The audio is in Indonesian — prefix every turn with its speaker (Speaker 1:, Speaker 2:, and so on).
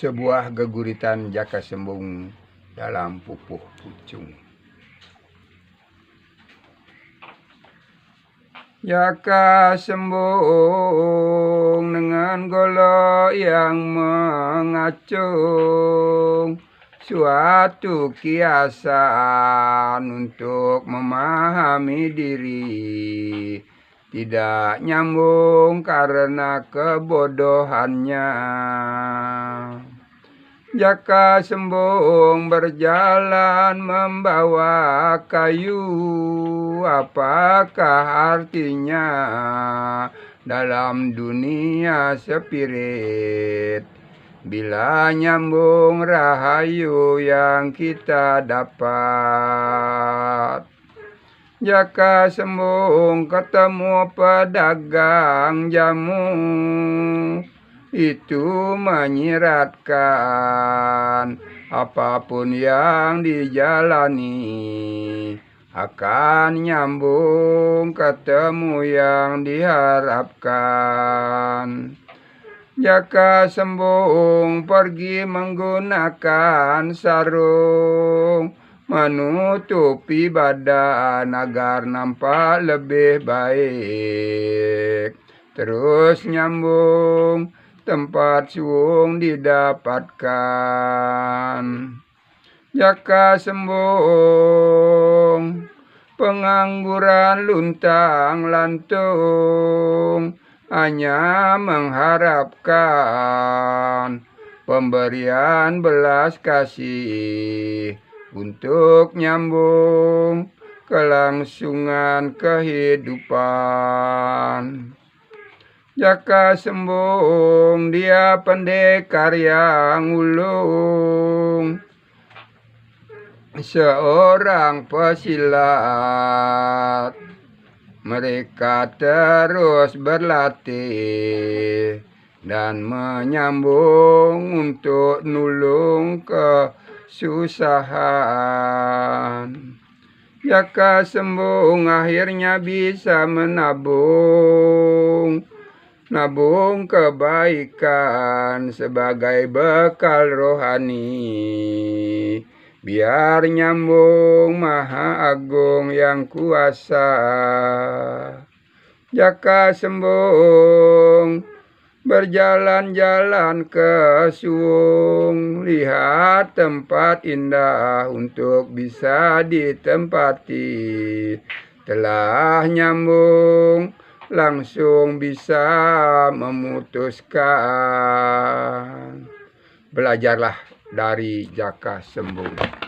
Speaker 1: sebuah geguritan Jaka Sembung dalam pupuh pucung. Jaka Sembung dengan golo yang mengacung, suatu kiasan untuk memahami diri, tidak nyambung karena kebodohannya. Jaka Sembung berjalan membawa kayu, apakah artinya dalam dunia spirit? Bila nyambung rahayu yang kita dapat. Jaka Sembung ketemu pedagang jamu, itu menyiratkan apapun yang dijalani akan nyambung ketemu yang diharapkan. Jaka Sembung pergi menggunakan sarung, menutupi badan agar nampak lebih baik. Terus nyambung tempat suung didapatkan. Jaka Sembung pengangguran luntang lantung, hanya mengharapkan pemberian belas kasih untuk nyambung kelangsungan kehidupan. Jaka Sembung dia pendekar yang ulung, seorang pesilat. Mereka terus berlatih dan menyambung untuk nulung kesusahan. Jaka Sembung akhirnya bisa menabung kebaikan sebagai bekal rohani, biar nyambung Maha Agung yang kuasa. Jaka Sembung berjalan-jalan ke suung, lihat tempat indah untuk bisa ditempati. Telah nyambung langsung bisa memutuskan. Belajarlah dari Jaka Sembung.